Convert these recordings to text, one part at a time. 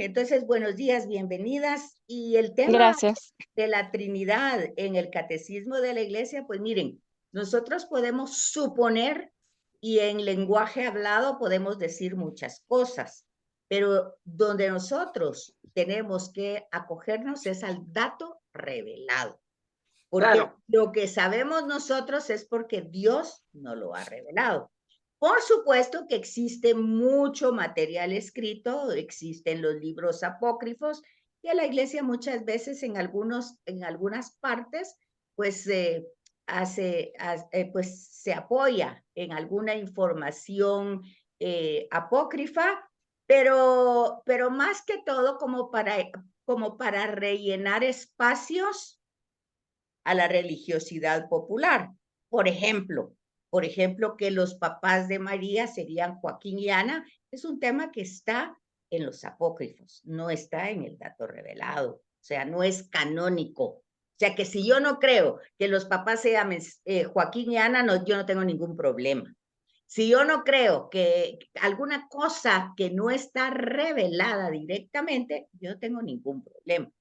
Entonces, buenos días, bienvenidas. Y el tema Gracias. de la Trinidad en el Catecismo de la Iglesia, pues miren, nosotros podemos suponer y en lenguaje hablado podemos decir muchas cosas, pero donde nosotros tenemos que acogernos es al dato revelado, porque Claro, lo que sabemos nosotros es porque Dios nos lo ha revelado. Por supuesto que existe mucho material escrito, existen los libros apócrifos, y a la iglesia muchas veces en algunas partes, pues, pues se apoya en alguna información apócrifa, pero más que todo como para rellenar espacios a la religiosidad popular. Por ejemplo, que los papás de María serían Joaquín y Ana, es un tema que está en los apócrifos, no está en el dato revelado, o sea, no es canónico. O sea, que si yo no creo que los papás se llamen Joaquín y Ana, no, yo no tengo ningún problema. Si yo no creo que alguna cosa que no está revelada directamente, yo no tengo ningún problema.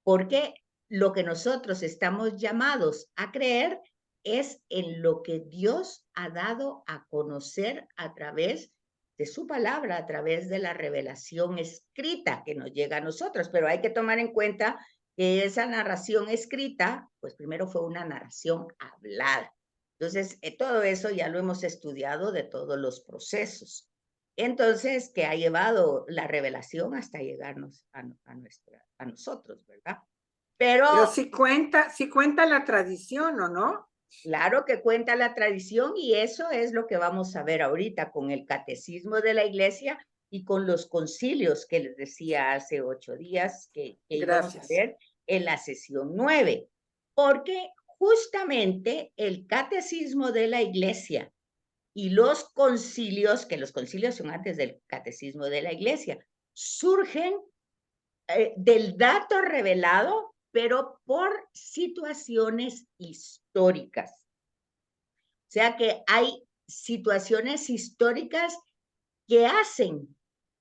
Porque lo que nosotros estamos llamados a creer es en lo que Dios ha dado a conocer a través de su palabra, a través de la revelación escrita que nos llega a nosotros. Pero hay que tomar en cuenta que esa narración escrita, pues primero fue una narración hablada. Entonces, todo eso ya lo hemos estudiado de todos los procesos. Entonces, que ha llevado la revelación hasta llegarnos a nosotros, ¿verdad? pero Pero sí cuenta la tradición, ¿o no? claro que cuenta la tradición y eso es lo que vamos a ver ahorita con el catecismo de la iglesia y con los concilios que les decía hace 8 días que íbamos a Gracias. ver en la sesión 9, porque justamente el catecismo de la iglesia y los concilios, que los concilios son antes del catecismo de la iglesia, surgen del dato revelado, pero por situaciones históricas. O sea que hay situaciones históricas que hacen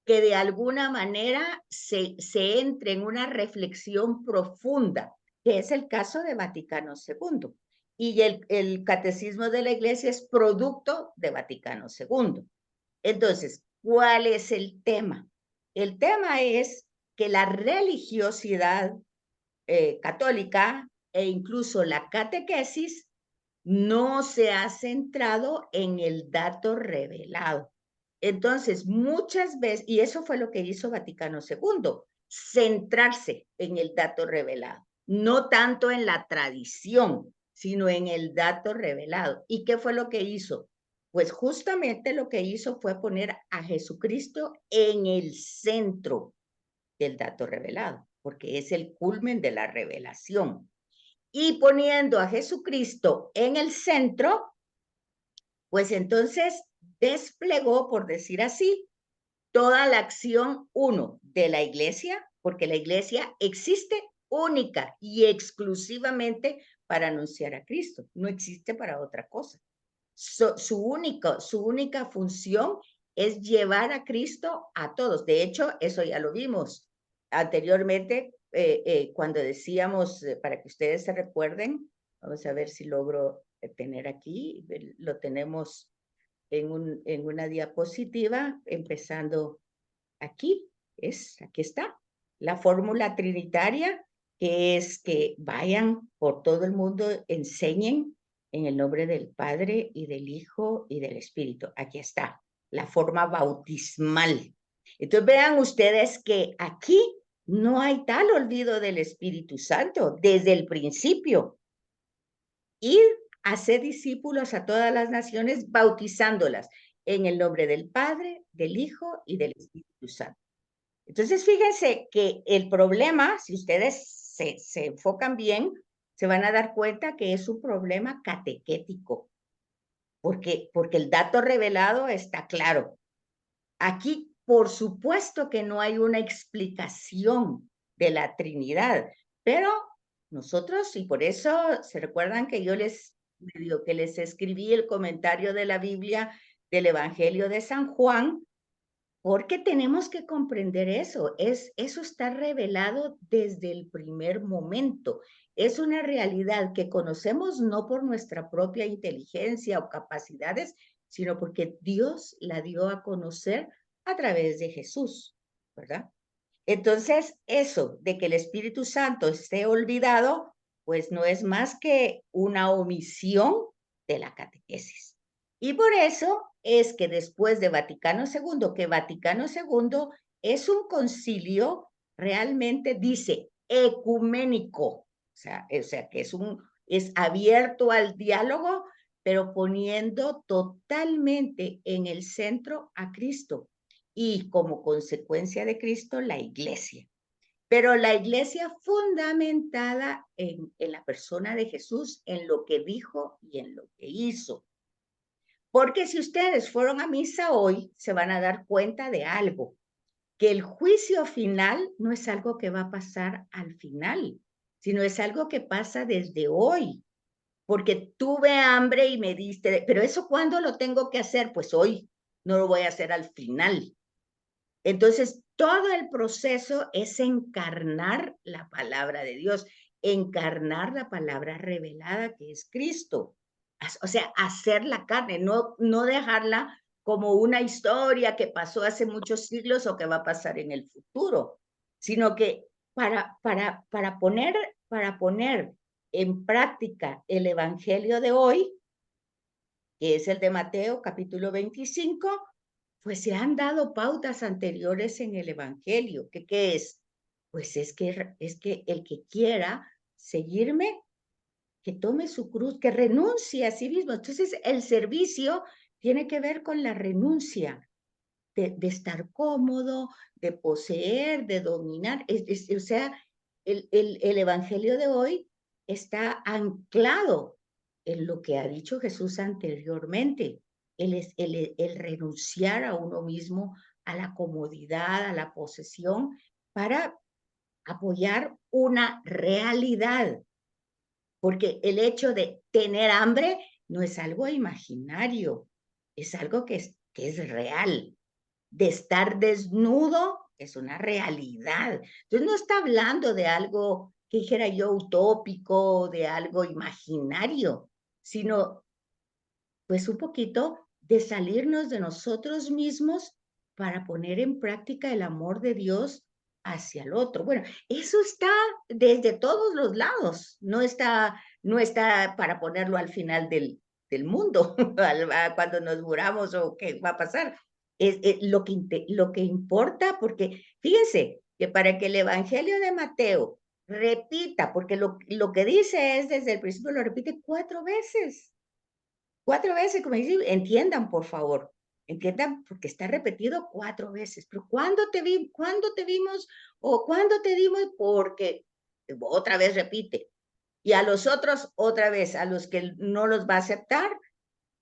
que de alguna manera se entre en una reflexión profunda, que es el caso de Vaticano II. Y el catecismo de la iglesia es producto de Vaticano II. Entonces, ¿cuál es el tema? El tema es que la religiosidad católica e incluso la catequesis no se ha centrado en el dato revelado. Entonces, muchas veces, y eso fue lo que hizo Vaticano II, centrarse en el dato revelado, no tanto en la tradición, sino en el dato revelado. ¿Y qué fue lo que hizo? Pues justamente lo que hizo fue poner a Jesucristo en el centro del dato revelado, porque es el culmen de la revelación. Y poniendo a Jesucristo en el centro, pues entonces desplegó, por decir así, toda la acción, uno, de la iglesia, porque la iglesia existe única y exclusivamente para anunciar a Cristo, no existe para otra cosa. Su única función es llevar a Cristo a todos. De hecho, eso ya lo vimos anteriormente cuando decíamos, para que ustedes se recuerden, vamos a ver si logro tener aquí, lo tenemos en una diapositiva, empezando aquí, aquí está, la fórmula trinitaria, que es que vayan por todo el mundo, enseñen en el nombre del Padre y del Hijo y del Espíritu. Aquí está, la forma bautismal. Entonces vean ustedes que aquí no hay tal olvido del Espíritu Santo desde el principio. Ir a ser discípulos a todas las naciones, bautizándolas en el nombre del Padre, del Hijo y del Espíritu Santo. Entonces, fíjense que el problema, si ustedes se enfocan bien, se van a dar cuenta que es un problema catequético, porque el dato revelado está claro. Aquí, por supuesto que no hay una explicación de la Trinidad, pero nosotros, y por eso se recuerdan que yo que les escribí el comentario de la Biblia del Evangelio de San Juan, Porque tenemos que comprender eso, eso está revelado desde el primer momento. Es una realidad que conocemos no por nuestra propia inteligencia o capacidades, sino porque Dios la dio a conocer a través de Jesús, ¿verdad? Entonces, eso de que el Espíritu Santo esté olvidado, pues no es más que una omisión de la catequesis. Y por eso es que después de Vaticano II, que Vaticano II es un concilio realmente, dice, ecuménico, o sea que es abierto al diálogo, pero poniendo totalmente en el centro a Cristo y como consecuencia de Cristo, la iglesia. Pero la iglesia fundamentada en la persona de Jesús, en lo que dijo y en lo que hizo. Porque si ustedes fueron a misa hoy, se van a dar cuenta de algo, que el juicio final no es algo que va a pasar al final, sino es algo que pasa desde hoy. Porque tuve hambre y me diste, pero eso ¿cuándo lo tengo que hacer? Pues hoy, no lo voy a hacer al final. Entonces, todo el proceso es encarnar la palabra de Dios, encarnar la palabra revelada que es Cristo. O sea, hacer la carne, no dejarla como una historia que pasó hace muchos siglos o que va a pasar en el futuro, sino que para poner en práctica el evangelio de hoy, que es el de Mateo capítulo 25, pues se han dado pautas anteriores en el Evangelio. ¿Qué es? Pues es que el que quiera seguirme, que tome su cruz, que renuncie a sí mismo. Entonces, el servicio tiene que ver con la renuncia, de estar cómodo, de poseer, de dominar. O sea, el Evangelio de hoy está anclado en lo que ha dicho Jesús anteriormente. El renunciar a uno mismo, a la comodidad, a la posesión, para apoyar una realidad. Porque el hecho de tener hambre no es algo imaginario, es algo que es real. De estar desnudo es una realidad. Entonces no está hablando de algo que dijera yo utópico, de algo imaginario, sino pues un poquito de salirnos de nosotros mismos para poner en práctica el amor de Dios hacia el otro. Bueno, eso está desde todos los lados, no está para ponerlo al final del mundo, cuando nos muramos o qué va a pasar. Es lo que importa, porque fíjense que para que el Evangelio de Mateo repita, porque lo que dice es desde el principio, lo repite 4 veces. 4 veces, como dice, entiendan, por favor, entiendan, porque está repetido 4 veces. Pero ¿cuándo te vimos o cuándo te dimos? Porque otra vez repite. Y a los otros, otra vez, a los que no los va a aceptar,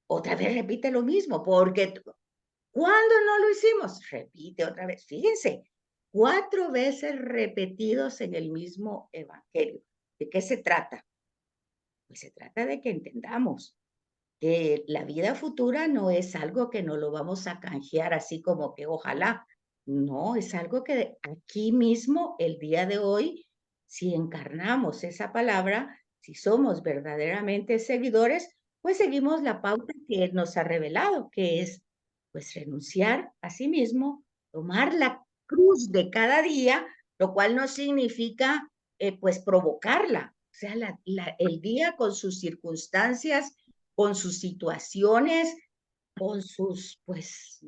otra vez repite lo mismo, porque ¿cuándo no lo hicimos? Repite otra vez. Fíjense, 4 veces repetidos en el mismo evangelio. ¿De qué se trata? Pues se trata de que entendamos que la vida futura no es algo que no lo vamos a canjear así como que ojalá. No, es algo que aquí mismo, el día de hoy, si encarnamos esa palabra, si somos verdaderamente seguidores, pues seguimos la pauta que Él nos ha revelado, que es pues renunciar a sí mismo, tomar la cruz de cada día, lo cual no significa pues provocarla. O sea, el día con sus circunstancias, con sus situaciones, con sus, pues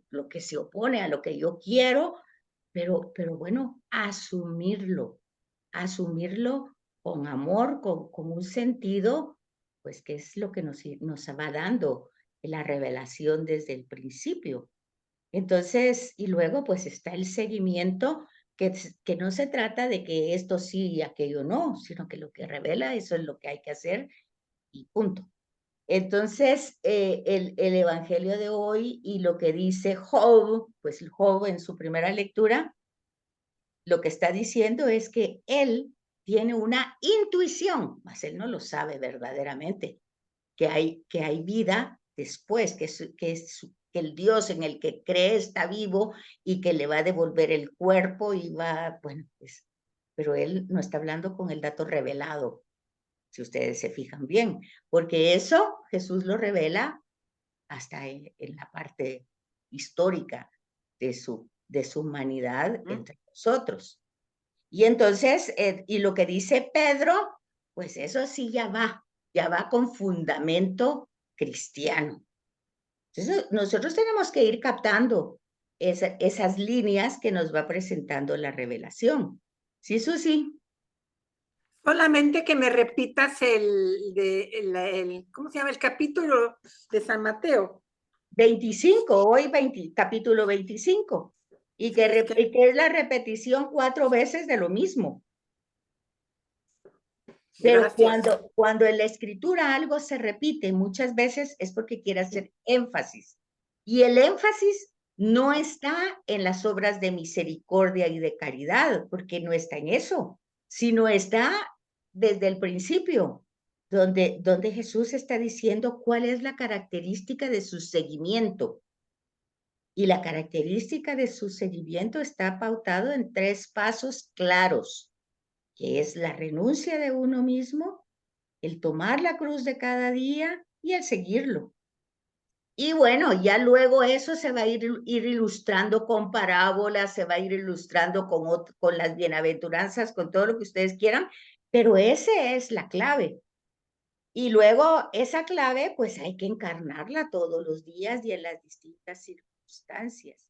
lo que se opone a lo que yo quiero, pero bueno, asumirlo con amor, con un sentido, pues que es lo que nos va dando la revelación desde el principio. Entonces, y luego pues está el seguimiento, que no se trata de que esto sí y aquello no, sino que lo que revela, eso es lo que hay que hacer y punto. Entonces, el evangelio de hoy y lo que dice Job, pues Job en su primera lectura, lo que está diciendo es que él tiene una intuición, mas él no lo sabe verdaderamente, que hay vida después, que el Dios en el que cree está vivo y que le va a devolver el cuerpo y bueno, pues, pero él no está hablando con el dato revelado, si ustedes se fijan bien, porque eso Jesús lo revela hasta en la parte histórica de su humanidad entre nosotros. Y entonces, y lo que dice Pedro, pues eso sí ya va con fundamento cristiano. Entonces, nosotros tenemos que ir captando esas líneas que nos va presentando la revelación. Sí, Susi. Solamente que me repitas ¿cómo se llama? El capítulo de San Mateo. 25, hoy capítulo 25, y Sí, que es la repetición 4 veces de lo mismo. Pero gracias. cuando en la escritura algo se repite muchas veces es porque quiere hacer énfasis. Y el énfasis no está en las obras de misericordia y de caridad, porque no está en eso, sino está desde el principio, donde Jesús está diciendo cuál es la característica de su seguimiento. Y la característica de su seguimiento está pautado en 3 pasos claros, que es la renuncia de uno mismo, el tomar la cruz de cada día y el seguirlo. Y bueno, ya luego eso se va a ir ilustrando con parábolas, se va a ir ilustrando con las bienaventuranzas, con todo lo que ustedes quieran, pero esa es la clave. Y luego esa clave, pues hay que encarnarla todos los días y en las distintas circunstancias.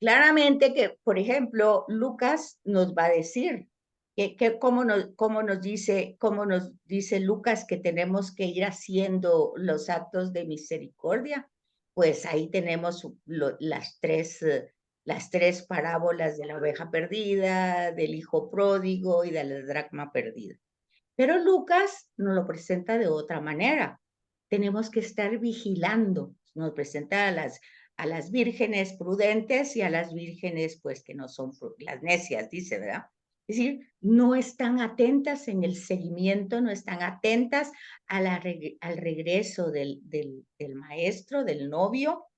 Claramente que, por ejemplo, Lucas nos va a decir cómo nos dice Lucas que tenemos que ir haciendo los actos de misericordia. Pues ahí tenemos las tres parábolas de la oveja perdida, del hijo pródigo y de la dracma perdida. Pero Lucas nos lo presenta de otra manera. Tenemos que estar vigilando. Nos presenta a las vírgenes prudentes y a las vírgenes, pues, que no son las necias, dice, ¿verdad? Es decir, no están atentas en el seguimiento, no están atentas al regreso del maestro, del novio. O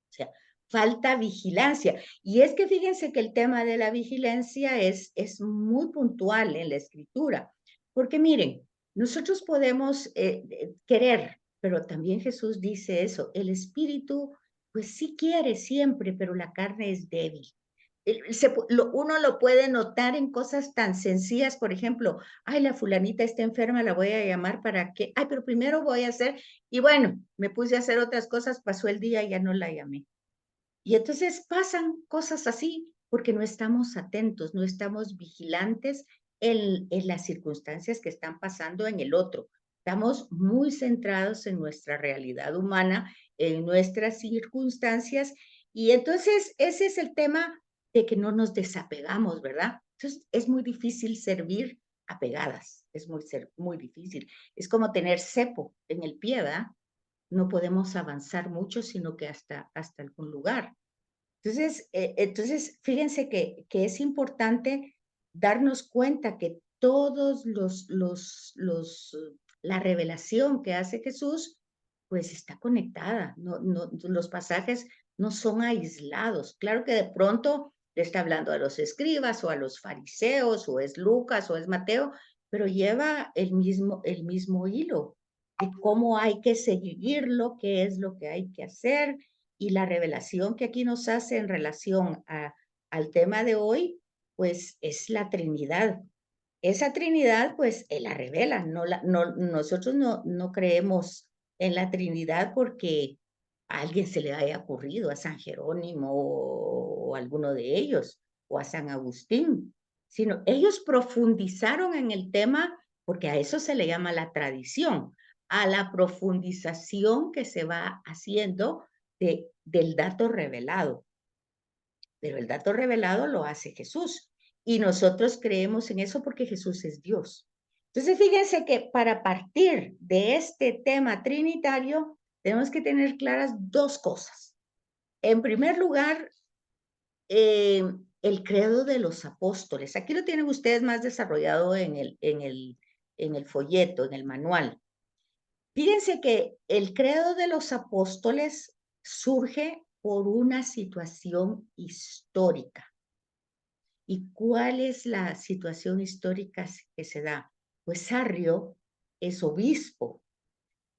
sea, falta vigilancia. Y es que fíjense que el tema de la vigilancia es muy puntual en la escritura. Porque miren, nosotros podemos querer, pero también Jesús dice eso, el espíritu pues sí quiere siempre, pero la carne es débil. Uno lo puede notar en cosas tan sencillas, por ejemplo, ay, la fulanita está enferma, la voy a llamar para que, ay, pero primero voy a hacer, y bueno, me puse a hacer otras cosas, pasó el día y ya no la llamé. Y entonces pasan cosas así porque no estamos atentos, no estamos vigilantes en las circunstancias que están pasando en el otro. Estamos muy centrados en nuestra realidad humana, en nuestras circunstancias, y entonces ese es el tema de que no nos desapegamos, ¿verdad? Entonces es muy difícil servir apegadas, es muy difícil. Es como tener cepo en el pie, ¿verdad? No podemos avanzar mucho, sino que hasta algún lugar. Entonces fíjense que es importante darnos cuenta que todos la revelación que hace Jesús, pues está conectada. Los pasajes no son aislados. Claro que de pronto le está hablando a los escribas o a los fariseos, o es Lucas o es Mateo, pero lleva el mismo hilo de cómo hay que seguirlo, qué es lo que hay que hacer, y la revelación que aquí nos hace en relación al tema de hoy, pues es la Trinidad. Esa Trinidad, pues, Él la revela. Nosotros no creemos en la Trinidad porque a alguien se le haya ocurrido, a San Jerónimo o alguno de ellos, o a San Agustín, sino ellos profundizaron en el tema porque a eso se le llama la tradición, a la profundización que se va haciendo del dato revelado. Pero el dato revelado lo hace Jesús. Y nosotros creemos en eso porque Jesús es Dios. Entonces, fíjense que para partir de este tema trinitario, tenemos que tener claras 2 cosas. En primer lugar, el credo de los apóstoles. Aquí lo tienen ustedes más desarrollado en el folleto, en el manual. Fíjense que el credo de los apóstoles surge por una situación histórica. ¿Y cuál es la situación histórica que se da? Pues Sarrio es obispo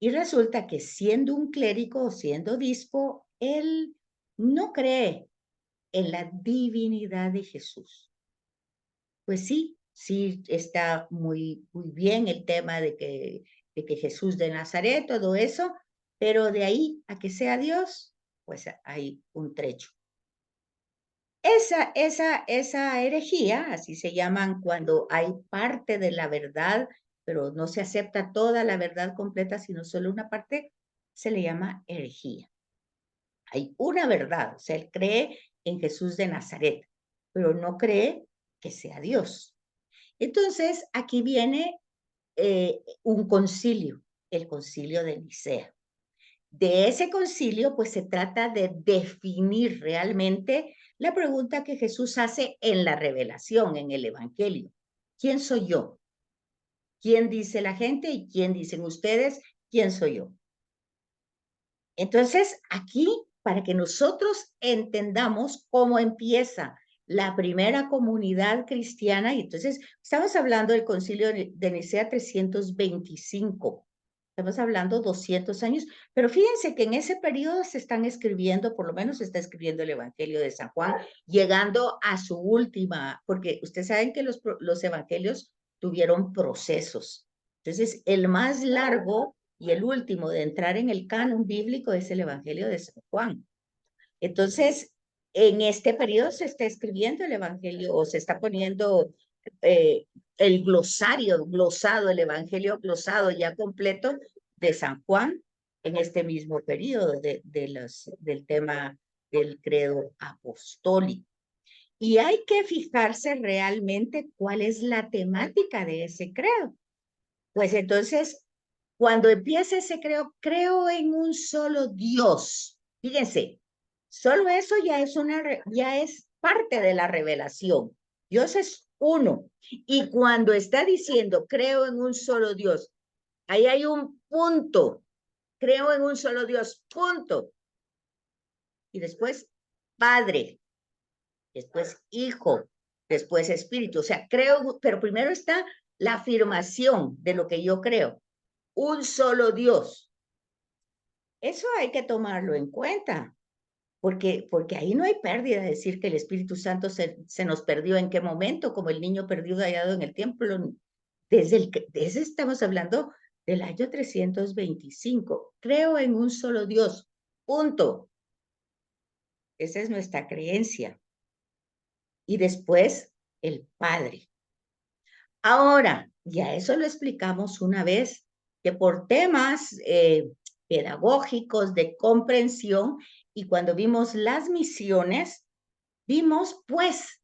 y resulta que siendo un clérigo o siendo obispo, él no cree en la divinidad de Jesús. Pues sí está muy bien el tema de que Jesús de Nazaret, todo eso, pero de ahí a que sea Dios, pues hay un trecho. Esa herejía, así se llaman cuando hay parte de la verdad, pero no se acepta toda la verdad completa, sino solo una parte, se le llama herejía. Hay una verdad, o sea, él cree en Jesús de Nazaret, pero no cree que sea Dios. Entonces, aquí viene un concilio, el concilio de Nicea. De ese concilio, pues se trata de definir realmente la pregunta que Jesús hace en la revelación, en el Evangelio. ¿Quién soy yo? ¿Quién dice la gente y quién dicen ustedes? ¿Quién soy yo? Entonces, aquí, para que nosotros entendamos cómo empieza la primera comunidad cristiana, y entonces estamos hablando del concilio de Nicea 325. Estamos hablando 200 años, pero fíjense que en ese periodo se están escribiendo, por lo menos se está escribiendo el Evangelio de San Juan, llegando a su última, porque ustedes saben que los evangelios tuvieron procesos. Entonces, el más largo y el último de entrar en el canon bíblico es el Evangelio de San Juan. Entonces, en este periodo se está escribiendo el Evangelio o se está poniendo el glosario, glosado, el Evangelio glosado ya completo de San Juan en este mismo periodo del tema del credo apostólico. Y hay que fijarse realmente cuál es la temática de ese credo. Pues entonces, cuando empieza ese creo en un solo Dios. Fíjense, solo eso ya es parte de la revelación. Dios es uno. Y cuando está diciendo creo en un solo Dios, ahí hay un punto. Creo en un solo Dios, punto. Y después Padre, después Hijo, después Espíritu. O sea, creo, pero primero está la afirmación de lo que yo creo. Un solo Dios. Eso hay que tomarlo en cuenta, porque ahí no hay pérdida de decir que el Espíritu Santo se nos perdió en qué momento, como el niño perdido hallado en el templo. Desde estamos hablando del año 325. Creo en un solo Dios. Punto. Esa es nuestra creencia. Y después, el Padre. Ahora, ya eso lo explicamos una vez, que por temas pedagógicos de comprensión y cuando vimos las misiones, vimos pues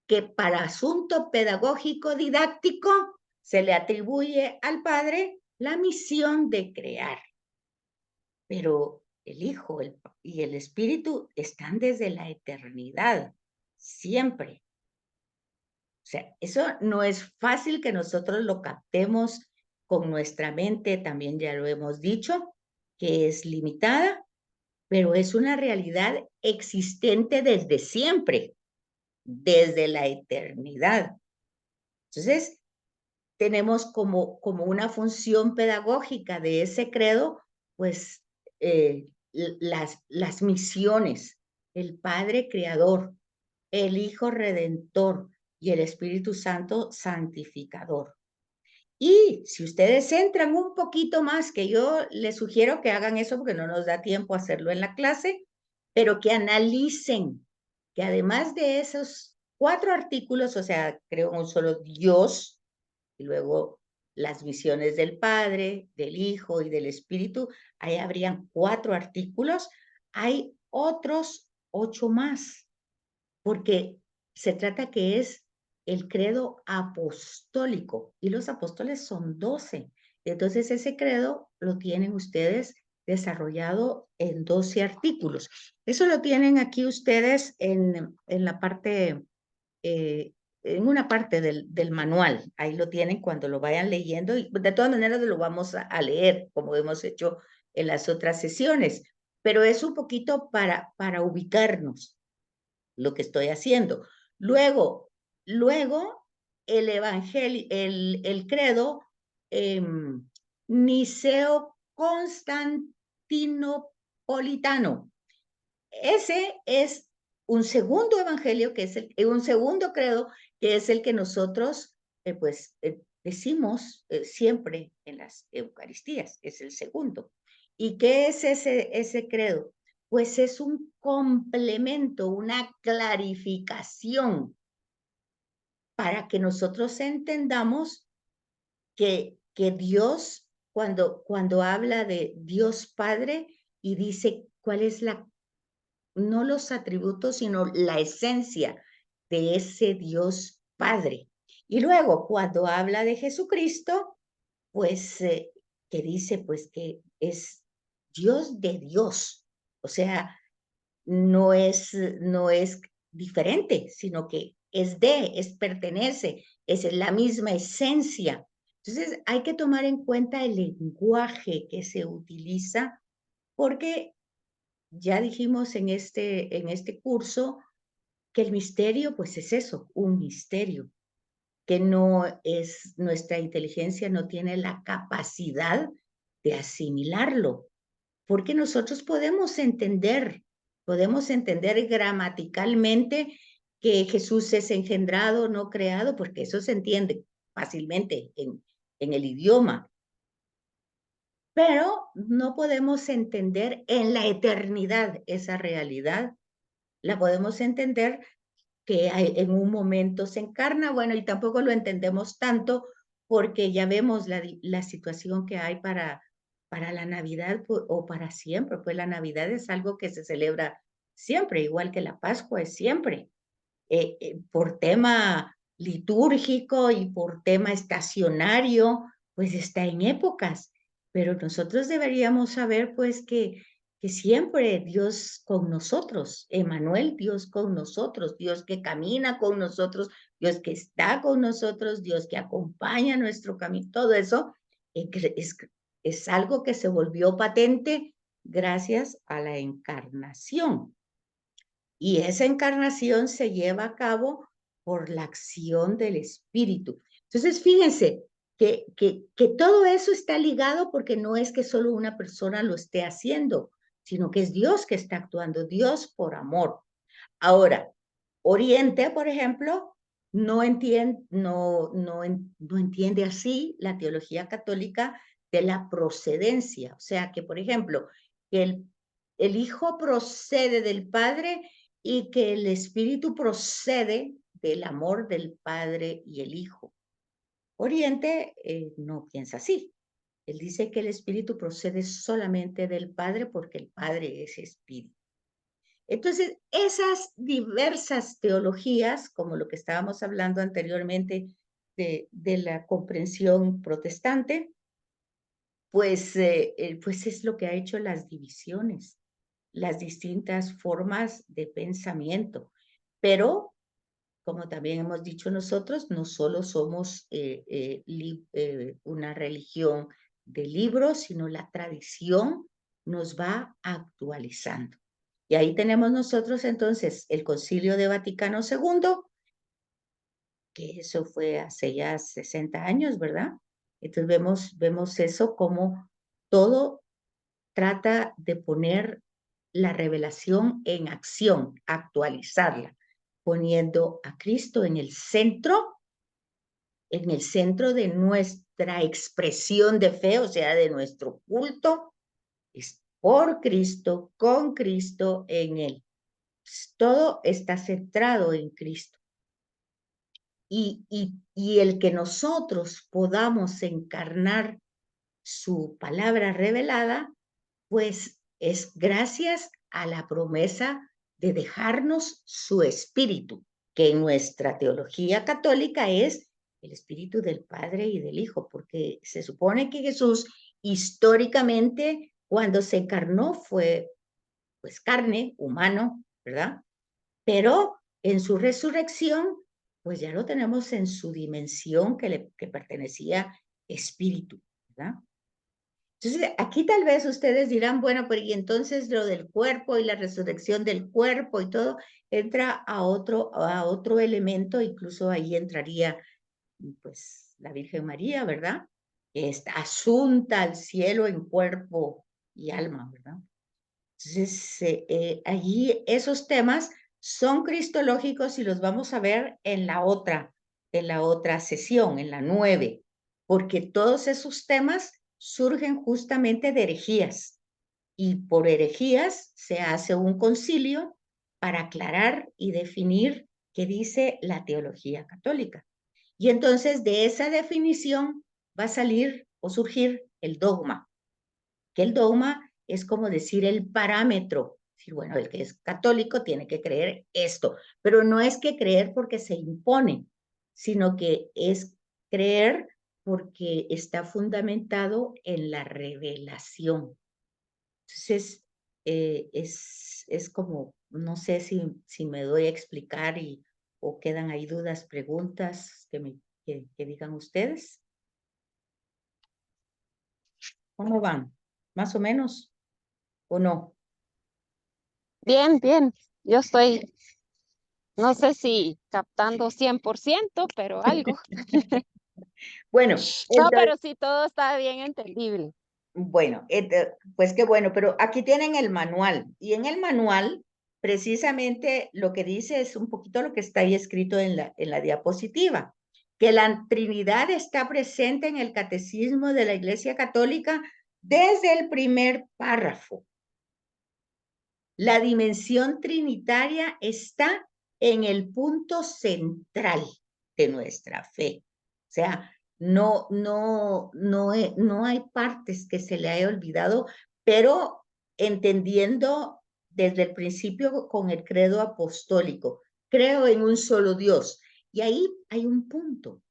que para asunto pedagógico didáctico se le atribuye al Padre la misión de crear. Pero el Hijo y el Espíritu están desde la eternidad, siempre. O sea, eso no es fácil que nosotros lo captemos con nuestra mente, también ya lo hemos dicho, que es limitada, pero es una realidad existente desde siempre, desde la eternidad. Entonces, tenemos como una función pedagógica de ese credo, pues las misiones, el Padre Creador, el Hijo Redentor y el Espíritu Santo Santificador. Y si ustedes entran un poquito más, que yo les sugiero que hagan eso porque no nos da tiempo a hacerlo en la clase, pero que analicen que además de esos 4 artículos, o sea, creo en un solo Dios, y luego las misiones del Padre, del Hijo y del Espíritu, ahí habrían 4 artículos, hay otros 8 más porque se trata que es el credo apostólico y los apóstoles son 12. Entonces ese credo lo tienen ustedes desarrollado en 12 artículos. Eso lo tienen aquí ustedes en la parte, en una parte del manual. Ahí lo tienen cuando lo vayan leyendo y de todas maneras lo vamos a leer como hemos hecho en las otras sesiones. pero es un poquito para ubicarnos lo que estoy haciendo. Luego el evangelio, el credo niceo-constantinopolitano. Ese es un segundo evangelio, que es un segundo credo, que es el que nosotros decimos siempre en las Eucaristías, es el segundo. ¿Y qué es ese credo? Pues es un complemento, una clarificación para que nosotros entendamos que Dios, cuando habla de Dios Padre y dice cuál es no los atributos, sino la esencia de ese Dios Padre. Y luego, cuando habla de Jesucristo, pues, que dice, pues, que es Dios de Dios. O sea, no es diferente, sino que es pertenece, es la misma esencia. Entonces, hay que tomar en cuenta el lenguaje que se utiliza, porque ya dijimos en este curso que el misterio, pues es eso, un misterio, que no es, nuestra inteligencia no tiene la capacidad de asimilarlo, porque nosotros podemos entender gramaticalmente que Jesús es engendrado, no creado, porque eso se entiende fácilmente en el idioma, pero no podemos entender en la eternidad esa realidad. La podemos entender que en un momento se encarna, bueno, y tampoco lo entendemos tanto porque ya vemos la situación que hay para la Navidad o para siempre, pues la Navidad es algo que se celebra siempre, igual que la Pascua es siempre, por tema litúrgico y por tema estacionario, pues está en épocas, pero nosotros deberíamos saber pues que siempre Dios con nosotros, Emmanuel, Dios con nosotros, Dios que camina con nosotros, Dios que está con nosotros, Dios que acompaña nuestro camino, todo eso es algo que se volvió patente gracias a la encarnación. Y esa encarnación se lleva a cabo por la acción del Espíritu. Entonces, fíjense que todo eso está ligado porque no es que solo una persona lo esté haciendo, sino que es Dios que está actuando, Dios por amor. Ahora, Oriente, por ejemplo, no entiende así la teología católica de la procedencia. O sea, que, por ejemplo, que el Hijo procede del Padre y que el Espíritu procede del amor del Padre y el Hijo. Oriente no piensa así. Él dice que el Espíritu procede solamente del Padre porque el Padre es Espíritu. Entonces, esas diversas teologías, como lo que estábamos hablando anteriormente de la comprensión protestante, pues es lo que ha hecho las divisiones, las distintas formas de pensamiento. Pero, como también hemos dicho nosotros, no solo somos una religión de libros, sino la tradición nos va actualizando. Y ahí tenemos nosotros entonces el Concilio de Vaticano II, que eso fue hace ya 60 años, ¿verdad? Entonces vemos eso como todo trata de poner la revelación en acción, actualizarla, poniendo a Cristo en el centro de nuestra expresión de fe, o sea, de nuestro culto, es por Cristo, con Cristo, en Él. Todo está centrado en Cristo. Y el que nosotros podamos encarnar su palabra revelada, pues es gracias a la promesa de dejarnos su espíritu, que en nuestra teología católica es el espíritu del Padre y del Hijo, porque se supone que Jesús históricamente cuando se encarnó fue pues carne, humano, ¿verdad? Pero en su resurrección, pues ya lo tenemos en su dimensión que pertenecía espíritu, ¿verdad? Entonces, aquí tal vez ustedes dirán, bueno, pero y entonces lo del cuerpo y la resurrección del cuerpo y todo entra a otro elemento, incluso ahí entraría pues la Virgen María, ¿verdad? Que está asunta al cielo en cuerpo y alma, ¿verdad? Entonces, allí esos temas son cristológicos y los vamos a ver en la otra sesión, en la 9, porque todos esos temas surgen justamente de herejías y por herejías se hace un concilio para aclarar y definir qué dice la teología católica. Y entonces de esa definición va a salir o surgir el dogma, que el dogma es como decir el parámetro. Sí, bueno, el que es católico tiene que creer esto, pero no es que creer porque se impone, sino que es creer porque está fundamentado en la revelación. Entonces, es como, no sé si me doy a explicar o quedan ahí dudas, preguntas que digan ustedes. ¿Cómo van? ¿Más o menos? ¿O no? Bien, bien. Yo estoy, no sé si captando 100%, pero algo. Bueno, No, entonces, pero sí, todo está bien entendible. bueno, pues qué bueno, pero aquí tienen el manual y en el manual precisamente lo que dice es un poquito lo que está ahí escrito en la diapositiva, que la Trinidad está presente en el Catecismo de la Iglesia Católica desde el primer párrafo. La dimensión trinitaria está en el punto central de nuestra fe. O sea, no hay partes que se le haya olvidado, pero entendiendo desde el principio con el credo apostólico, creo en un solo Dios. Y ahí hay un punto,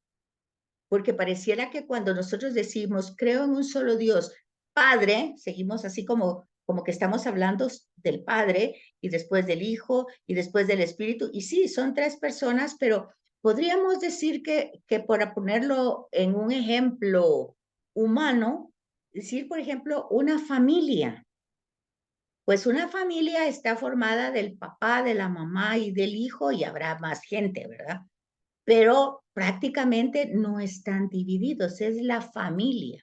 porque pareciera que cuando nosotros decimos, creo en un solo Dios, Padre, seguimos así como que estamos hablando del Padre y después del Hijo y después del Espíritu. Y sí, son tres personas, pero podríamos decir que para ponerlo en un ejemplo humano, decir, por ejemplo, una familia. Pues una familia está formada del papá, de la mamá y del hijo y habrá más gente, ¿verdad? Pero prácticamente no están divididos, es la familia.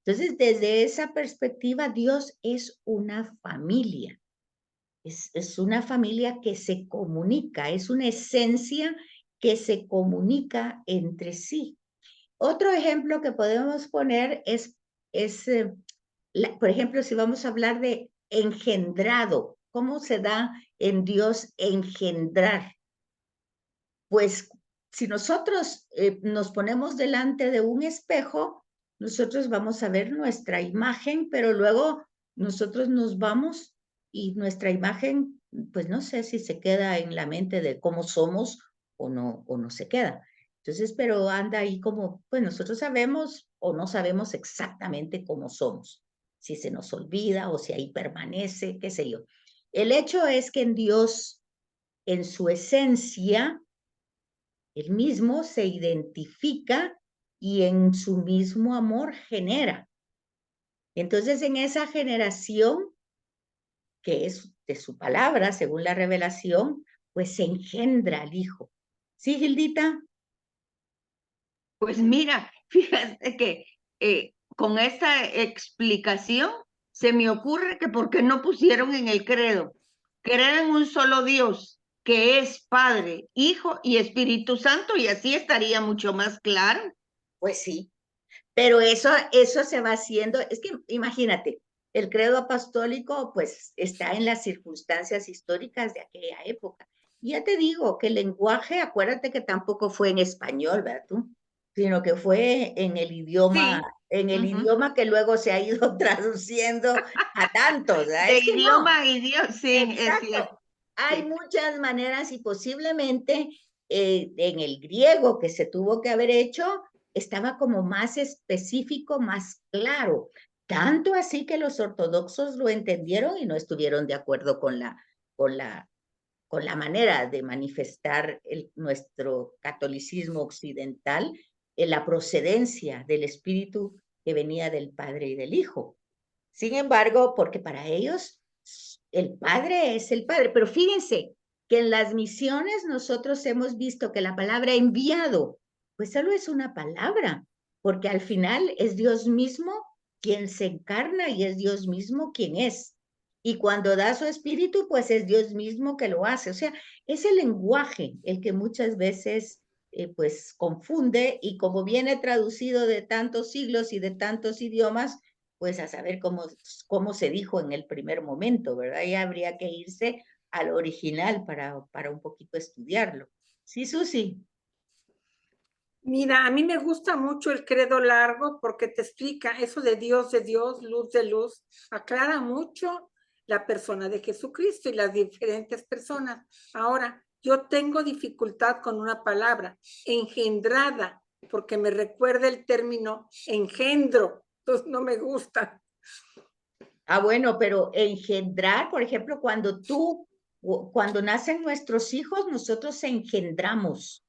Entonces, desde esa perspectiva, Dios es una familia, es una familia que se comunica, es una esencia que se comunica entre sí. Otro ejemplo que podemos poner por ejemplo, si vamos a hablar de engendrado, ¿cómo se da en Dios engendrar? Pues si nosotros nos ponemos delante de un espejo, nosotros vamos a ver nuestra imagen, pero luego nosotros nos vamos y nuestra imagen, pues no sé si se queda en la mente de cómo somos o no se queda. Entonces, pero anda ahí como, pues nosotros sabemos o no sabemos exactamente cómo somos, si se nos olvida o si ahí permanece, qué sé yo. El hecho es que en Dios, en su esencia, él mismo se identifica y en su mismo amor genera. Entonces, en esa generación, que es de su palabra, según la revelación, pues se engendra al Hijo. ¿Sí, Gildita? Pues mira, fíjate que con esta explicación se me ocurre que por qué no pusieron en el credo, creer en un solo Dios, que es Padre, Hijo y Espíritu Santo, y así estaría mucho más claro. Pues sí, pero eso se va haciendo, es que imagínate, el credo apostólico pues está en las circunstancias históricas de aquella época. Y ya te digo que el lenguaje, acuérdate que tampoco fue en español, ¿verdad tú? Sino que fue Sí, en el ujú. idioma que luego se ha ido traduciendo a tantos, ¿verdad? De Es que no, idioma a idioma, sí, es cierto. exacto. Hay Sí. muchas maneras y posiblemente en el griego que se tuvo que haber hecho estaba como más específico, más claro. Tanto así que los ortodoxos lo entendieron y no estuvieron de acuerdo con la, con la manera de manifestar nuestro catolicismo occidental, en la procedencia del espíritu que venía del Padre y del Hijo. Sin embargo, porque para ellos el Padre es el Padre. Pero fíjense que en las misiones nosotros hemos visto que la palabra enviado, pues solo es una palabra, porque al final es Dios mismo quien se encarna y es Dios mismo quien es. Y cuando da su espíritu, pues es Dios mismo que lo hace. O sea, es el lenguaje el que muchas veces pues confunde, y como viene traducido de tantos siglos y de tantos idiomas, pues a saber cómo se dijo en el primer momento, ¿verdad? Y habría que irse al original para un poquito estudiarlo. Sí, Susi. Mira, a mí me gusta mucho el credo largo porque te explica eso de Dios, luz de luz, aclara mucho la persona de Jesucristo y las diferentes personas. Ahora, yo tengo dificultad con una palabra, engendrada, porque me recuerda el término engendro, entonces no me gusta. Ah, bueno, pero engendrar, por ejemplo, cuando nacen nuestros hijos, nosotros engendramos.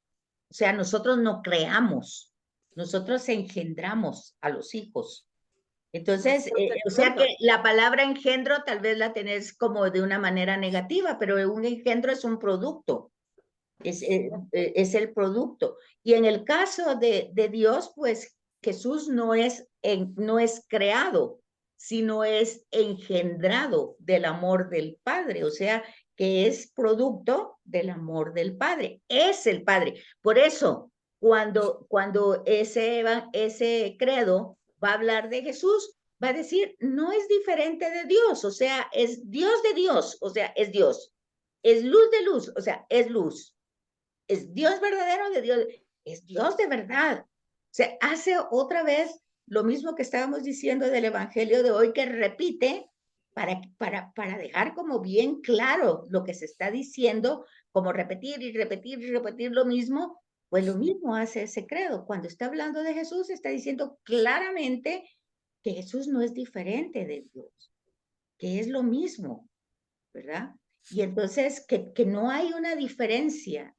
O sea, nosotros no creamos, nosotros engendramos a los hijos. Entonces, o sea que la palabra engendro tal vez la tenés como de una manera negativa, pero un engendro es un producto, es el producto. Y en el caso de Dios, pues Jesús no es creado, sino es engendrado del amor del Padre, o sea, que es producto del amor del Padre, es el Padre. Por eso, cuando ese credo va a hablar de Jesús, va a decir, no es diferente de Dios, o sea, es Dios de Dios, o sea, es Dios. Es luz de luz, o sea, es luz. Es Dios verdadero de Dios, es Dios de verdad. Se hace otra vez lo mismo que estábamos diciendo del Evangelio de hoy, que repite para dejar como bien claro lo que se está diciendo, como repetir y repetir y repetir lo mismo. Pues lo mismo hace ese credo. Cuando está hablando de Jesús, está diciendo claramente que Jesús no es diferente de Dios, que es lo mismo, ¿verdad? Y entonces que no hay una diferencia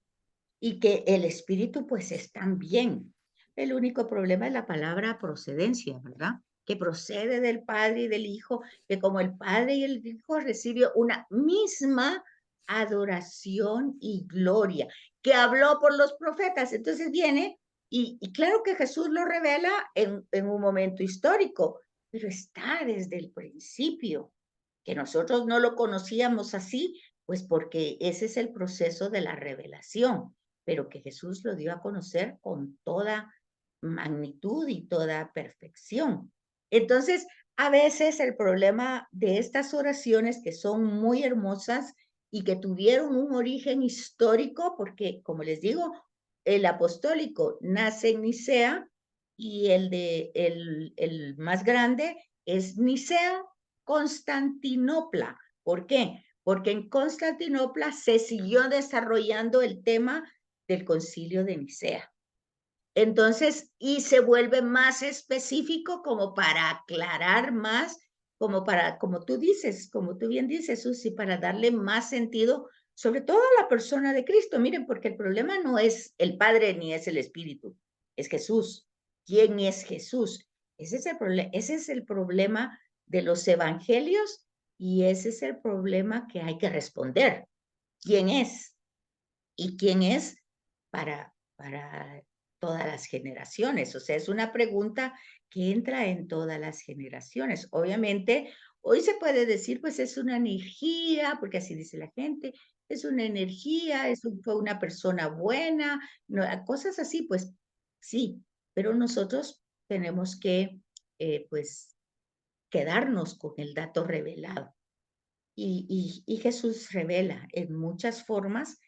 y que el espíritu pues es también. El único problema es la palabra procedencia, ¿verdad? Que procede del Padre y del Hijo, que como el Padre y el Hijo reciben una misma adoración y gloria, que habló por los profetas. Entonces viene, y claro que Jesús lo revela en un momento histórico, pero está desde el principio, que nosotros no lo conocíamos así, pues porque ese es el proceso de la revelación, pero que Jesús lo dio a conocer con toda magnitud y toda perfección. Entonces, a veces el problema de estas oraciones, que son muy hermosas y que tuvieron un origen histórico, porque como les digo, el apostólico nace en Nicea y el más grande es Nicea Constantinopla. ¿Por qué? Porque en Constantinopla se siguió desarrollando el tema del Concilio de Nicea. Entonces, y se vuelve más específico como para aclarar más, como tú dices, como tú bien dices, Susi, para darle más sentido, sobre todo a la persona de Cristo. Miren, porque el problema no es el Padre ni es el Espíritu, es Jesús. ¿Quién es Jesús? Ese es el problema de los evangelios, y ese es el problema que hay que responder. ¿Quién es? ¿Y quién es para todas las generaciones? O sea, es una pregunta que entra en todas las generaciones. Obviamente, hoy se puede decir, pues es una energía, porque así dice la gente, es una energía, fue una persona buena, no, cosas así, pues sí, pero nosotros tenemos que, pues, quedarnos con el dato revelado. Y Jesús revela en muchas formas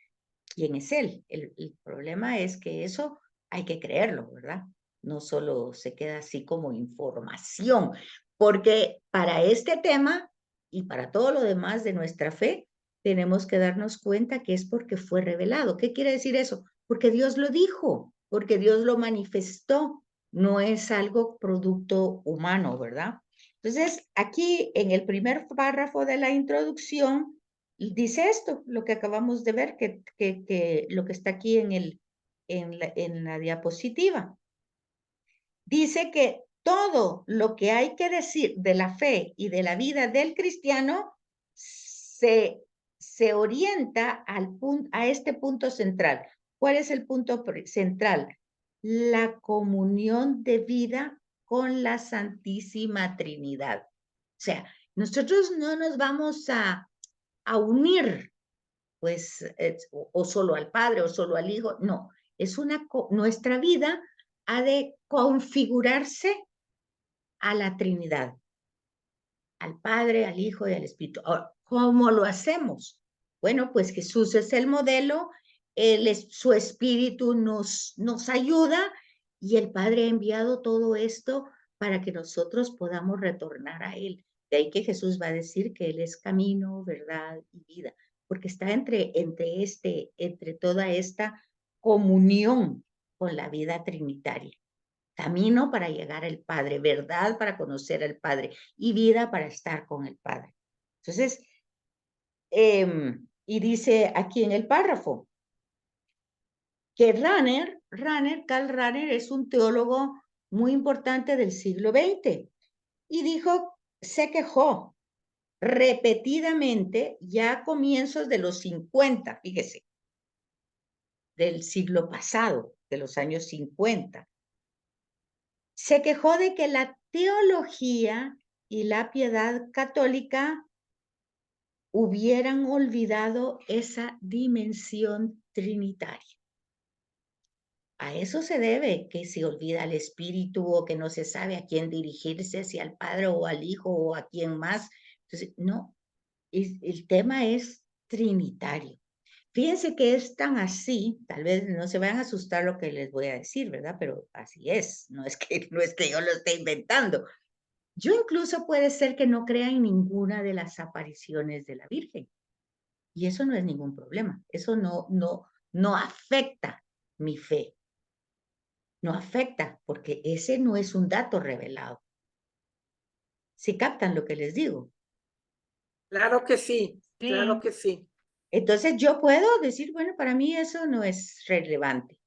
quién es Él. El problema es que eso hay que creerlo, ¿verdad? No solo se queda así como información, porque para este tema y para todo lo demás de nuestra fe, tenemos que darnos cuenta que es porque fue revelado. ¿Qué quiere decir eso? Porque Dios lo dijo, porque Dios lo manifestó, no es algo producto humano, ¿verdad? Entonces, aquí en el primer párrafo de la introducción, dice esto, lo que acabamos de ver, que lo que está aquí en la diapositiva. Dice que todo lo que hay que decir de la fe y de la vida del cristiano se orienta a este punto central. ¿Cuál es el punto central? La comunión de vida con la Santísima Trinidad. O sea, nosotros no nos vamos a unir, pues, o solo al Padre o solo al Hijo. No, es nuestra vida ha de configurarse a la Trinidad, al Padre, al Hijo y al Espíritu. Ahora, ¿cómo lo hacemos? Bueno, pues Jesús es el modelo, su Espíritu nos ayuda y el Padre ha enviado todo esto para que nosotros podamos retornar a Él. De ahí que Jesús va a decir que Él es camino, verdad y vida, porque está entre toda esta comunión con la vida trinitaria. Camino para llegar al Padre, verdad para conocer al Padre y vida para estar con el Padre. Entonces, y dice aquí en el párrafo que Karl Rahner es un teólogo muy importante del siglo XX y se quejó repetidamente ya a comienzos de los 50, fíjese, del siglo pasado, de los años 50. Se quejó de que la teología y la piedad católica hubieran olvidado esa dimensión trinitaria. A eso se debe que se olvida al Espíritu o que no se sabe a quién dirigirse, si al Padre o al Hijo o a quién más. Entonces, no, el tema es trinitario. Fíjense que es tan así, tal vez no se vayan a asustar lo que les voy a decir, ¿verdad? Pero así es, no es que yo lo esté inventando. Yo incluso puede ser que no crea en ninguna de las apariciones de la Virgen. Y eso no es ningún problema. Eso no afecta mi fe. No afecta, porque ese no es un dato revelado. ¿Sí captan lo que les digo? Claro que sí, claro que sí. Entonces yo puedo decir, bueno, para mí eso no es relevante.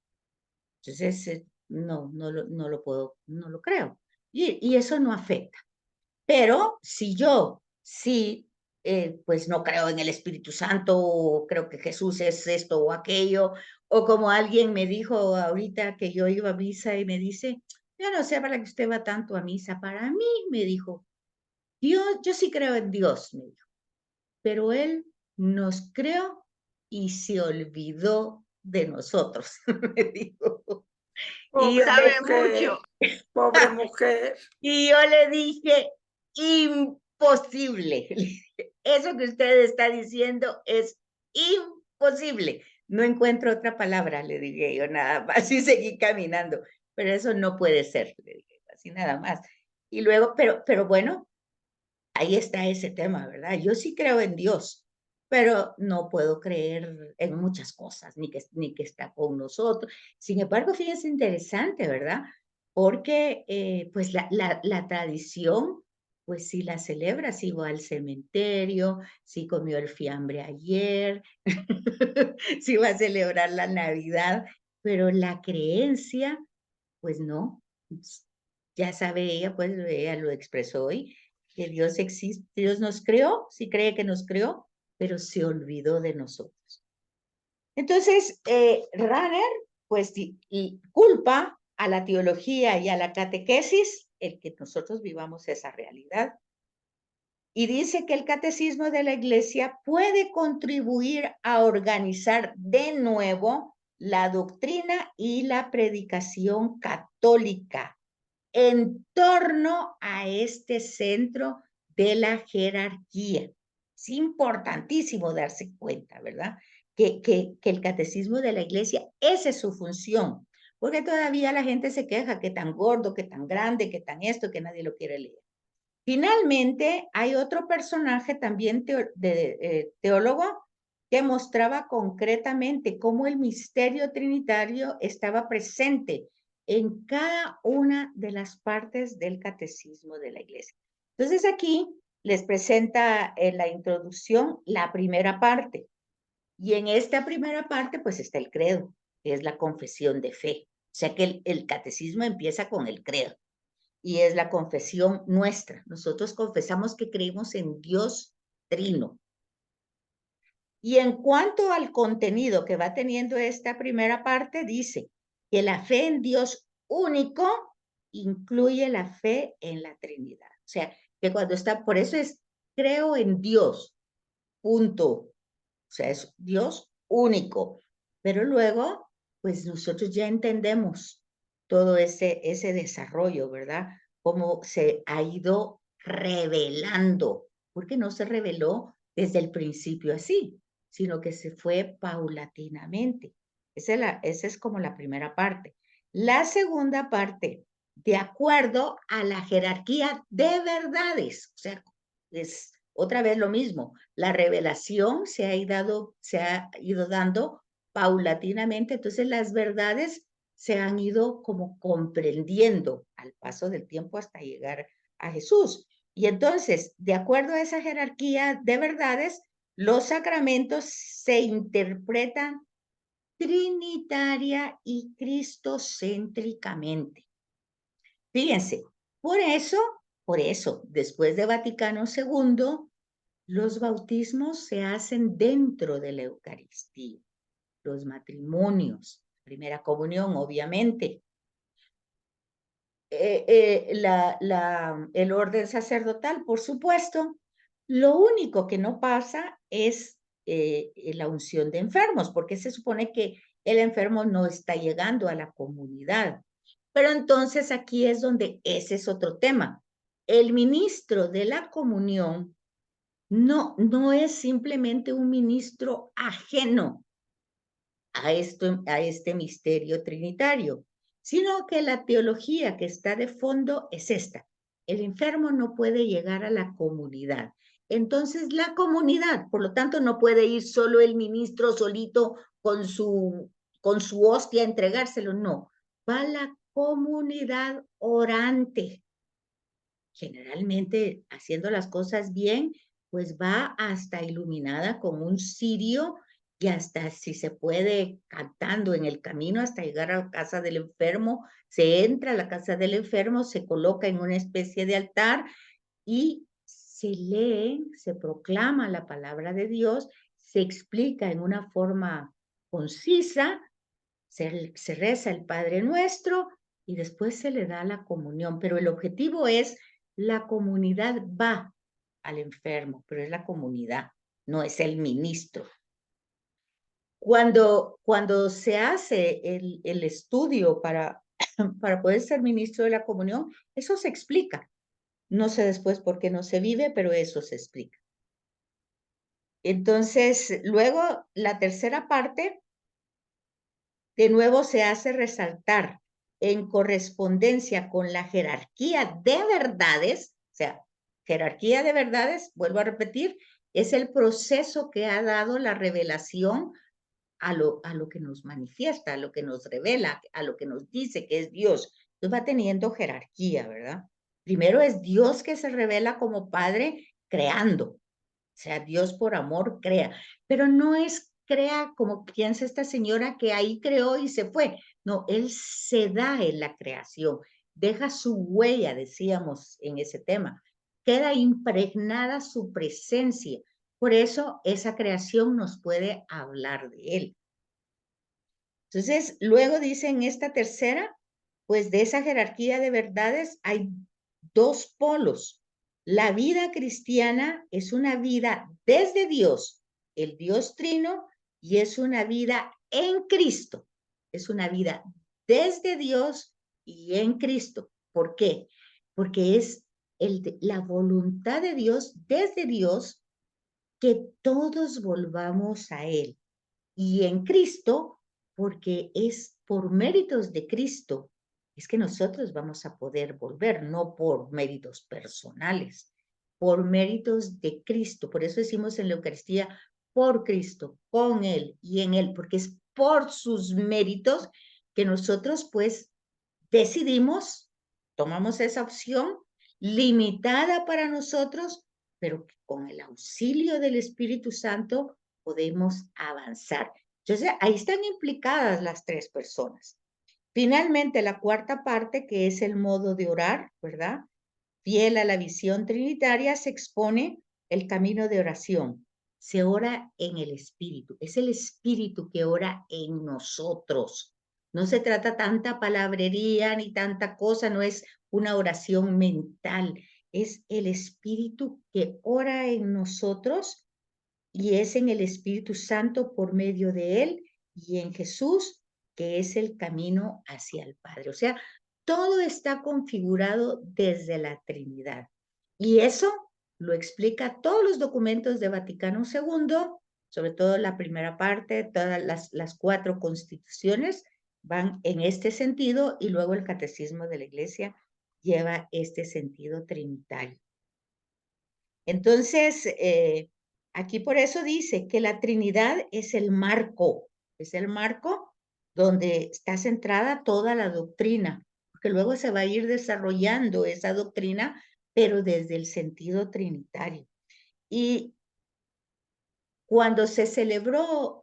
Entonces, no lo creo. Y eso no afecta. Pero si yo pues no creo en el Espíritu Santo, o creo que Jesús es esto o aquello, o como alguien me dijo ahorita que yo iba a misa y me dice, yo no sé para qué usted va tanto a misa. Para mí, me dijo, yo sí creo en Dios, me dijo, pero Él nos creó y se olvidó de nosotros, me dijo. Pobre Sabe mujer, mucho. pobre mujer. Y yo le dije, imposible. Eso que usted está diciendo es imposible. No encuentro otra palabra, le dije yo nada más y seguí caminando. Pero eso no puede ser, le dije, así nada más. Y luego, pero bueno, ahí está ese tema, ¿verdad? Yo sí creo en Dios, pero no puedo creer en muchas cosas, ni que está con nosotros. Sin embargo, fíjense interesante, ¿verdad? Porque pues la tradición, pues sí la celebra, sí va al cementerio, sí comió el fiambre ayer, sí va a celebrar la Navidad, pero la creencia, pues no. Ya sabe ella, pues ella lo expresó hoy, que Dios existe, Dios nos creó, sí cree que nos creó, pero se olvidó de nosotros. Entonces, Rahner, pues, y culpa a la teología y a la catequesis el que nosotros vivamos esa realidad. Y dice que el catecismo de la Iglesia puede contribuir a organizar de nuevo la doctrina y la predicación católica en torno a este centro de la jerarquía. Es importantísimo darse cuenta, ¿verdad? Que el catecismo de la Iglesia, esa es su función, porque todavía la gente se queja que tan gordo, que tan grande, que tan esto, que nadie lo quiere leer. Finalmente, hay otro personaje también teólogo que mostraba concretamente cómo el misterio trinitario estaba presente en cada una de las partes del catecismo de la Iglesia. Entonces aquí les presenta en la introducción la primera parte. Y en esta primera parte pues está el credo, que es la confesión de fe. O sea que el catecismo empieza con el credo. y es la confesión nuestra. Nosotros confesamos que creemos en Dios Trino. Y en cuanto al contenido que va teniendo esta primera parte, dice que la fe en Dios único incluye la fe en la Trinidad. O sea, que cuando está, por eso es, creo en Dios, punto. O sea, es Dios único. Pero luego, pues nosotros ya entendemos todo ese desarrollo, ¿verdad? Cómo se ha ido revelando, porque no se reveló desde el principio así, sino que se fue paulatinamente. Esa es como la primera parte. La segunda parte, de acuerdo a la jerarquía de verdades, o sea, es otra vez lo mismo. La revelación se ha ido dando paulatinamente, entonces las verdades se han ido como comprendiendo al paso del tiempo hasta llegar a Jesús. Y entonces, de acuerdo a esa jerarquía de verdades, los sacramentos se interpretan trinitaria y cristocéntricamente. Fíjense, por eso, después de Vaticano II, los bautismos se hacen dentro de la Eucaristía, los matrimonios, primera comunión, obviamente. El orden sacerdotal, por supuesto. Lo único que no pasa es la unción de enfermos, porque se supone que el enfermo no está llegando a la comunidad. Pero entonces aquí es donde ese es otro tema. El ministro de la comunión no es simplemente un ministro ajeno a este misterio trinitario, sino que la teología que está de fondo es esta. El enfermo no puede llegar a la comunidad. Entonces la comunidad, por lo tanto, no puede ir solo el ministro solito con su hostia a entregárselo, no. Va la comunidad orante. Generalmente, haciendo las cosas bien, pues va hasta iluminada con un cirio y hasta, si se puede, cantando en el camino hasta llegar a la casa del enfermo. Se entra a la casa del enfermo, se coloca en una especie de altar y se lee, se proclama la palabra de Dios, se explica en una forma concisa, se reza el Padre Nuestro y después se le da la comunión. Pero el objetivo es, la comunidad va al enfermo, pero es la comunidad, no es el ministro. Cuando se hace el estudio para poder ser ministro de la comunión, eso se explica. No sé después por qué no se vive, pero eso se explica. Entonces, luego, la tercera parte, de nuevo se hace resaltar en correspondencia con la jerarquía de verdades, o sea, jerarquía de verdades, vuelvo a repetir, es el proceso que ha dado la revelación a lo que nos manifiesta, a lo que nos revela, a lo que nos dice que es Dios. Entonces va teniendo jerarquía, ¿verdad? Primero es Dios que se revela como Padre creando. O sea, Dios por amor crea. Pero no es crea como piensa esta señora que ahí creó y se fue. No, Él se da en la creación. Deja su huella, decíamos en ese tema. Queda impregnada su presencia. Por eso esa creación nos puede hablar de Él. Entonces, luego dice en esta tercera, pues de esa jerarquía de verdades hay dos polos. La vida cristiana es una vida desde Dios, el Dios Trino, y es una vida en Cristo. Es una vida desde Dios y en Cristo. ¿Por qué? Porque es la voluntad de Dios, desde Dios, que todos volvamos a Él. Y en Cristo, porque es por méritos de Cristo, es que nosotros vamos a poder volver, no por méritos personales, por méritos de Cristo. Por eso decimos en la Eucaristía, por Cristo, con Él y en Él, porque es por sus méritos que nosotros pues decidimos, tomamos esa opción limitada para nosotros, pero con el auxilio del Espíritu Santo podemos avanzar. Entonces, ahí están implicadas las tres personas. Finalmente, la cuarta parte, que es el modo de orar, ¿verdad? Fiel a la visión trinitaria, se expone el camino de oración. Se ora en el Espíritu. Es el Espíritu que ora en nosotros. No se trata tanta palabrería ni tanta cosa, no es una oración mental. Es el Espíritu que ora en nosotros y es en el Espíritu Santo por medio de él y en Jesús, que es el camino hacia el Padre. O sea, todo está configurado desde la Trinidad. Y eso lo explica todos los documentos de Vaticano II, sobre todo la primera parte, todas las 4 constituciones van en este sentido y luego el Catecismo de la Iglesia lleva este sentido trinitario. Entonces, aquí por eso dice que la Trinidad es el marco donde está centrada toda la doctrina, porque luego se va a ir desarrollando esa doctrina, pero desde el sentido trinitario. Y cuando se celebró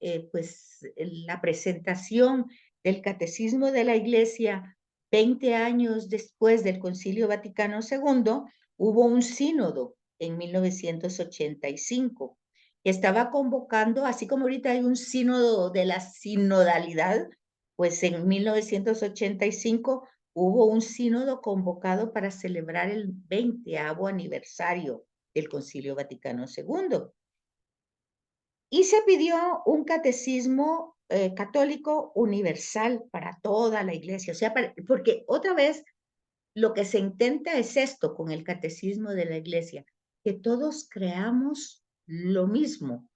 la presentación del Catecismo de la Iglesia 20 años después del Concilio Vaticano II, hubo un sínodo en 1985 que estaba convocando, así como ahorita hay un sínodo de la sinodalidad, pues en 1985 hubo un sínodo convocado para celebrar el 20º aniversario del Concilio Vaticano II. Y se pidió un catecismo católico universal para toda la iglesia. O sea, porque otra vez lo que se intenta es esto con el catecismo de la iglesia, que todos creamos lo mismo,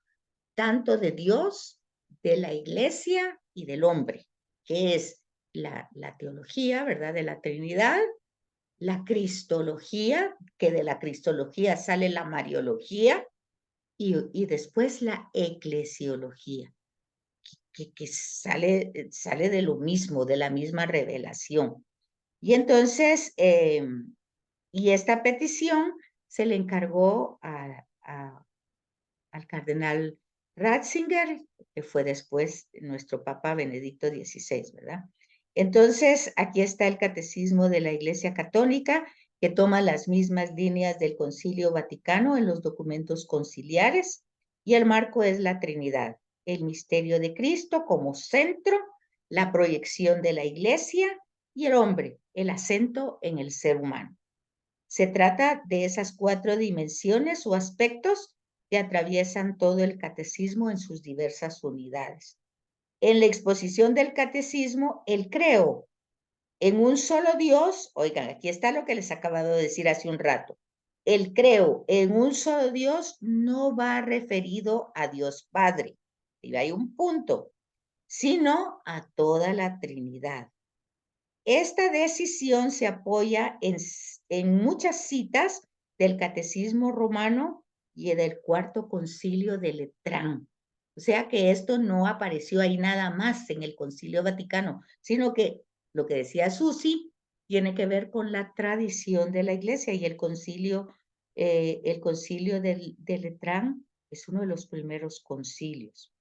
tanto de Dios, de la iglesia y del hombre, que es la teología, ¿verdad? De la Trinidad, la cristología, que de la cristología sale la mariología, y después la eclesiología, que sale de lo mismo, de la misma revelación. Y entonces, y esta petición se le encargó al cardenal Ratzinger, que fue después nuestro Papa Benedicto XVI, ¿verdad? Entonces, aquí está el Catecismo de la Iglesia Católica, que toma las mismas líneas del Concilio Vaticano en los documentos conciliares, y el marco es la Trinidad, el misterio de Cristo como centro, la proyección de la Iglesia y el hombre, el acento en el ser humano. Se trata de esas 4 dimensiones o aspectos que atraviesan todo el catecismo en sus diversas unidades. En la exposición del catecismo, el creo en un solo Dios, oigan, aquí está lo que les acabo de decir hace un rato, el creo en un solo Dios no va referido a Dios Padre, y hay un punto, sino a toda la Trinidad. Esta decisión se apoya en muchas citas del Catecismo Romano y del Cuarto Concilio de Letrán. O sea que esto no apareció ahí nada más en el Concilio Vaticano, sino que lo que decía Susi tiene que ver con la tradición de la Iglesia y el concilio de Letrán es uno de los primeros concilios.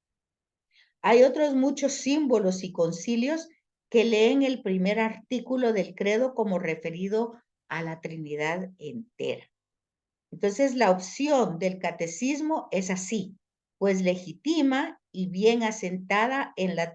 Hay otros muchos símbolos y concilios que leen el primer artículo del credo como referido a la Trinidad entera. Entonces, la opción del catecismo es así, pues legítima y bien asentada en la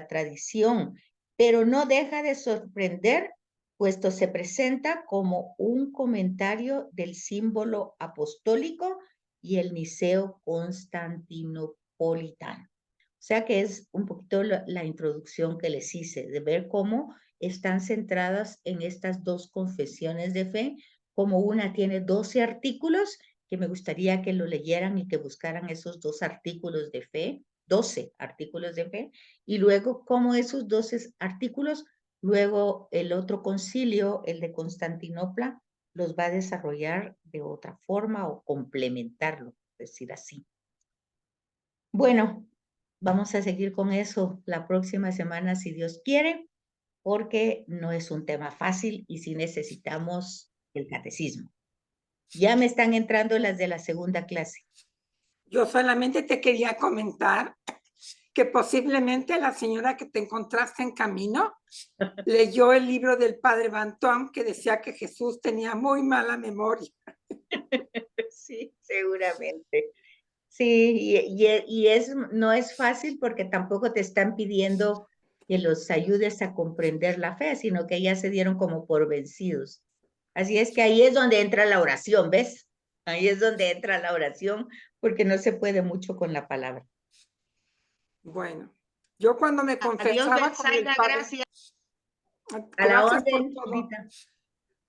tradición, pero no deja de sorprender, puesto se presenta como un comentario del símbolo apostólico y el Niceo Constantinopolitano. O sea que es un poquito la introducción que les hice, de ver cómo están centradas en estas 2 confesiones de fe, como una tiene 12 artículos, que me gustaría que lo leyeran y que buscaran esos 2 artículos de fe, 12 artículos de fe, y luego cómo esos 12 artículos, luego el otro concilio, el de Constantinopla, los va a desarrollar de otra forma o complementarlo, decir así. Bueno, vamos a seguir con eso la próxima semana, si Dios quiere, porque no es un tema fácil y sí necesitamos el catecismo. Ya me están entrando las de la segunda clase. Yo solamente te quería comentar que posiblemente la señora que te encontraste en camino leyó el libro del padre Bantuam que decía que Jesús tenía muy mala memoria. Sí, seguramente. Sí, no es fácil porque tampoco te están pidiendo que los ayudes a comprender la fe, sino que ya se dieron como por vencidos. Así es que ahí es donde entra la oración, ¿ves? Ahí es donde entra la oración, porque no se puede mucho con la palabra. Bueno, yo cuando me Adiós, confesaba con el Betsaida, padre, gracias. A la gracias por orden, todo. Lolita.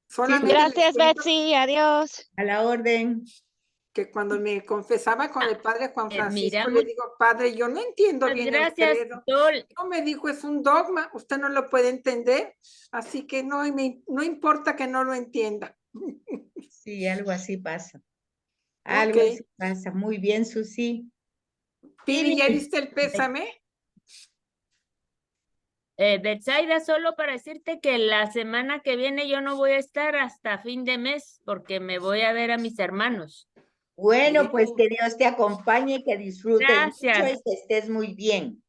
Solamente les Gracias, cuento Betsy. Adiós. A la orden. que cuando me confesaba con el padre Juan Francisco, mira, le digo, padre, yo no entiendo muchas bien gracias, el credo. Sol. No me dijo, es un dogma, usted no lo puede entender, así que no importa que no lo entienda. Sí, algo así pasa. Algo Ok. así pasa. Muy bien, Susi. Pili, ¿ya diste el pésame? Betsaida, solo para decirte que la semana que viene yo no voy a estar hasta fin de mes porque me voy a ver a mis hermanos. Bueno, pues Bien. que Dios te acompañe, que disfrutes mucho Gracias. y que estés muy bien.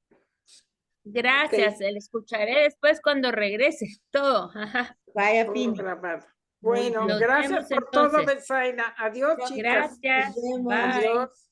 Gracias, el escucharé después cuando regrese todo. Ajá. Todo Vaya, Pini. grabado. Muy Bueno, bien. Nos gracias vemos por todo, entonces. Betsaida. Adiós, chicas. Gracias. Nos vemos. Bye. Adiós.